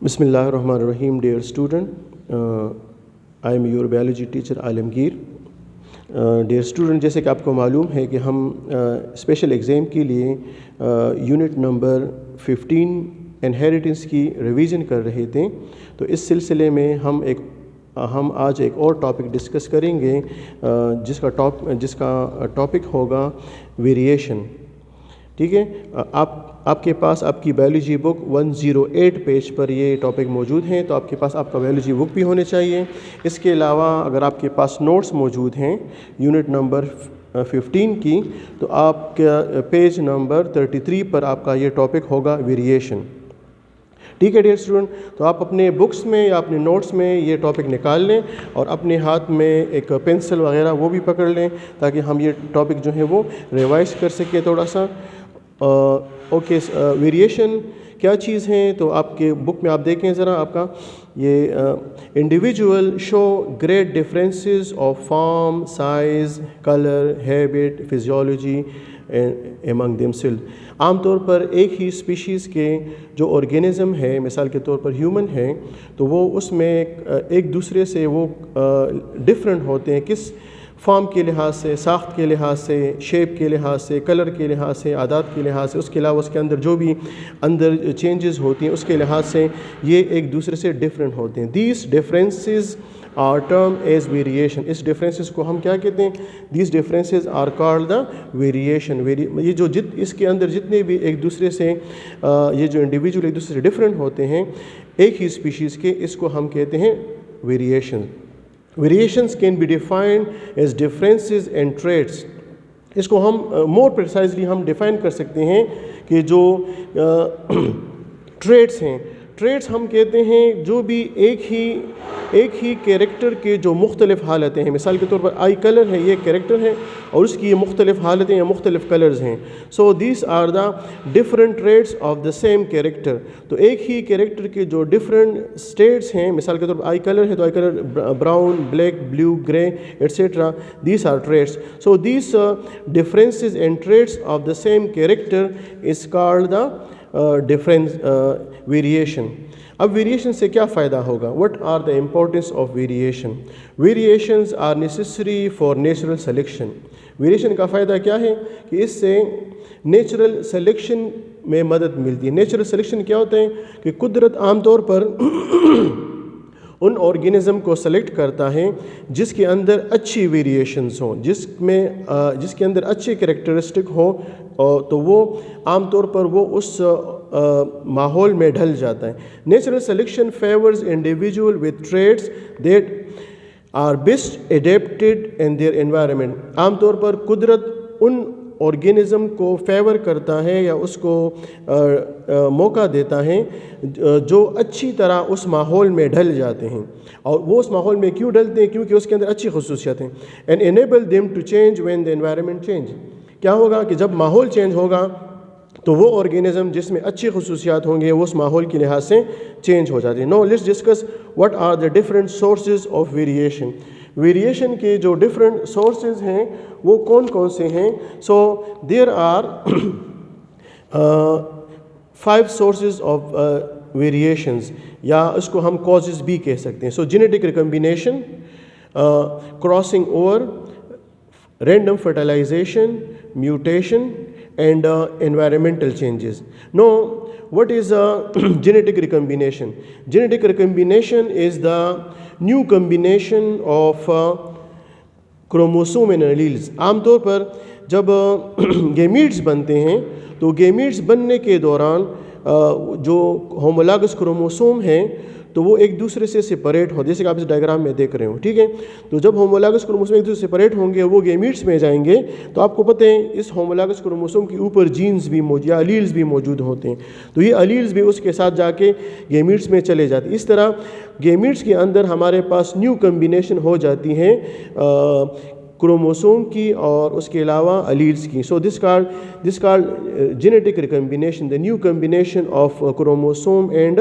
بسم اللہ الرحمن الرحیم. Dear student, I am your biology teacher Alamgir. Dear student, جیسے کہ آپ کو معلوم ہے کہ ہم اسپیشل ایگزام کے لیے یونٹ نمبر 15 انہیریٹنس کی ریویژن کر رہے تھے. تو اس سلسلے میں ہم آج ایک اور ٹاپک ڈسکس کریں گے جس کا ٹاپک ہوگا ویریشن. ٹھیک ہے, آپ کے پاس آپ کی بایولوجی بک 108 پیج پر یہ ٹاپک موجود ہیں, تو آپ کے پاس آپ کا بایولوجی بک بھی ہونے چاہیے. اس کے علاوہ اگر آپ کے پاس نوٹس موجود ہیں یونٹ نمبر 15 کی, تو آپ کا پیج نمبر 33 پر آپ کا یہ ٹاپک ہوگا ویریشن. ٹھیک ہے ڈیئر اسٹوڈنٹ, تو آپ اپنے بکس میں یا اپنے نوٹس میں یہ ٹاپک نکال لیں اور اپنے ہاتھ میں ایک پینسل وغیرہ وہ بھی پکڑ لیں تاکہ ہم یہ ٹاپک جو ہے وہ ریوائز کر سکیں تھوڑا سا. اوکے, ویریشن کیا چیز ہیں؟ تو آپ کے بک میں آپ دیکھیں ذرا, آپ کا یہ individual show great differences of form, size, colour, habit, physiology among them self. عام طور پر ایک ہی اسپیشیز کے جو آرگینزم ہے, مثال کے طور پر ہیومن ہے, تو وہ اس میں ایک دوسرے سے وہ ڈفرینٹ ہوتے ہیں. کس فارم کے لحاظ سے, ساخت کے لحاظ سے, شیپ کے لحاظ سے, کلر کے لحاظ سے, عادات کے لحاظ سے, اس کے علاوہ اس کے اندر جو بھی چینجز ہوتی ہیں اس کے لحاظ سے یہ ایک دوسرے سے ڈفرینٹ ہوتے ہیں. These differences are term as variation. اس ڈفرینسز کو ہم کیا کہتے ہیں؟ These differences are called the variation. یہ جو اس کے اندر جتنے بھی ایک دوسرے سے یہ جو انڈیویجول ایک دوسرے سے ڈفرینٹ ہوتے ہیں ایک ہی اسپیشیز کے, اس کو ہم کہتے ہیں variation. Variations can be defined as differences in traits. اس کو ہم more precisely ہم ڈیفائن کر سکتے ہیں کہ جو ٹریٹس ہیں, ٹریٹس ہم کہتے ہیں جو بھی ایک ہی کیریکٹر کے جو مختلف حالتیں ہیں. مثال کے طور پر آئی کلر ہے, یہ کیریکٹر ہے اور اس کی یہ مختلف حالتیں یا مختلف کلرز ہیں. So these are the different traits of the same character. تو ایک ہی کیریکٹر کے جو ڈفرنٹ اسٹیٹس ہیں, مثال کے طور پر آئی کلر ہے تو eye colour brown, black, blue, grey etcetera, these are traits. So these differences and traits of the same character is called the variation. اب ویریشن سے کیا فائدہ ہوگا؟ What are the importance of variation? Variations are necessary for natural selection. Variation کا فائدہ کیا ہے کہ اس سے نیچرل سلیکشن میں مدد ملتی ہے. نیچرل سلیکشن کیا ہوتا ہے کہ قدرت عام طور پر ان آرگینزم کو سلیکٹ کرتا ہے جس کے اندر اچھی ویریشنز ہوں, جس کے اندر اچھے کریکٹرسٹک ہوں, تو وہ عام طور پر وہ اس ماحول میں ڈھل جاتا ہے. Natural selection favours individual with traits that are best adapted in their environment. عام طور پر قدرت ان آرگینزم کو فیور کرتا ہے یا اس کو موقع دیتا ہے جو اچھی طرح اس ماحول میں ڈھل جاتے ہیں. اور وہ اس ماحول میں کیوں ڈھلتے ہیں؟ کیونکہ اس کے اندر اچھی خصوصیت ہیں. And enable them to change when the environment change. کیا ہوگا کہ جب ماحول چینج ہوگا تو وہ آرگینزم جس میں اچھی خصوصیات ہوں گے وہ اس ماحول کے لحاظ سے چینج ہو جاتے ہیں. Now let's discuss what are the different sources of variation. Variation کے جو ڈفرنٹ سورسز ہیں وہ کون کون سے ہیں؟ So there are 5 sources of variations, یا اس کو ہم کازز بھی کہہ سکتے ہیں. So genetic recombination, crossing over, random fertilisation, mutation and environmental changes. Now, what is genetic recombination? Genetic recombination is the new combination of chromosome and alleles. عام طور پر جب گیمیٹس بنتے ہیں تو گیمیٹس بننے کے دوران جو ہومولاگس کروموسوم ہیں تو وہ ایک دوسرے سے سپریٹ ہو, جیسے کہ آپ اس ڈائیگرام میں دیکھ رہے ہو. ٹھیک ہے, تو جب ہومولاگس کروموسوم ایک دوسرے سے سپریٹ ہوں گے وہ گیمیٹس میں جائیں گے, تو آپ کو پتہ ہے اس ہومولاگس کروموسوم کے اوپر جینز بھی موجود یا الیلز بھی موجود ہوتے ہیں, تو یہ الیلز بھی اس کے ساتھ جا کے گیمیٹس میں چلے جاتے ہیں. اس طرح گیمیٹس کے اندر ہمارے پاس نیو کمبینیشن ہو جاتی ہیں کروموسوم کی اور اس کے علاوہ الیلز کی. So this called genetic recombination, the new combination of chromosome and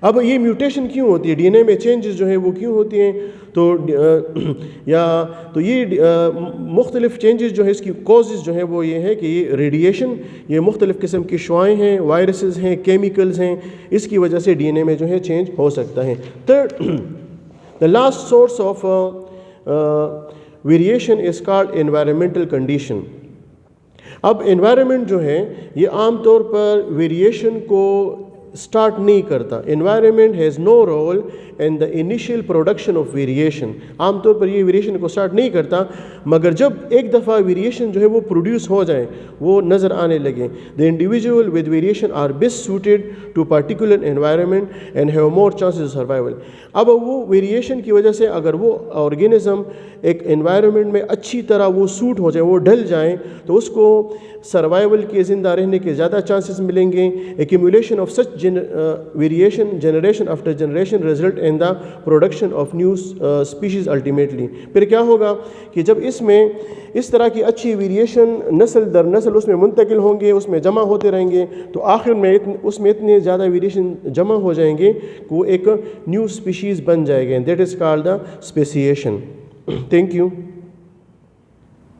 اب یہ میوٹیشن کیوں ہوتی ہے, ڈی این اے میں چینجز جو ہیں وہ کیوں ہوتی ہیں؟ تو یہ مختلف چینجز جو ہے اس کی کوزز جو ہیں وہ یہ ہے کہ یہ ریڈیشن, یہ مختلف قسم کی شعاعیں ہیں, وائرسز ہیں, کیمیکلز ہیں, اس کی وجہ سے ڈی این اے میں جو ہے چینج ہو سکتا ہے. The last source of variation is called environmental condition. اب انوائرمنٹ جو ہے یہ عام طور پر ویریشن کو اسٹارٹ نہیں کرتا. Environment has no role in the initial production of variation. عام طور پر یہ ویریشن کو اسٹارٹ نہیں کرتا, مگر جب ایک دفعہ ویریشن جو ہے وہ پروڈیوس ہو جائیں, وہ نظر آنے لگیں, the individual with variation are best suited to particular environment and have more chances of survival. اب وہ ویریشن کی وجہ سے اگر وہ آرگینزم ایک انوائرمنٹ میں اچھی طرح وہ سوٹ ہو جائے, وہ ڈھل جائیں, تو اس کو سروائیول کے, زندہ رہنے کے زیادہ چانسز ملیں گے. Accumulation of such variation generation after generation result in the production of new species ultimately. پھر کیا ہوگا کہ جب اس میں اس طرح کی اچھی ویریشن نسل در نسل اس میں منتقل ہوں گے, اس میں جمع ہوتے رہیں گے, تو آخر میں اس میں اتنے زیادہ ویریشن جمع ہو جائیں گے کہ وہ ایک نیو اسپیشیز بن جائے گا. That is called the speciation. Thank you.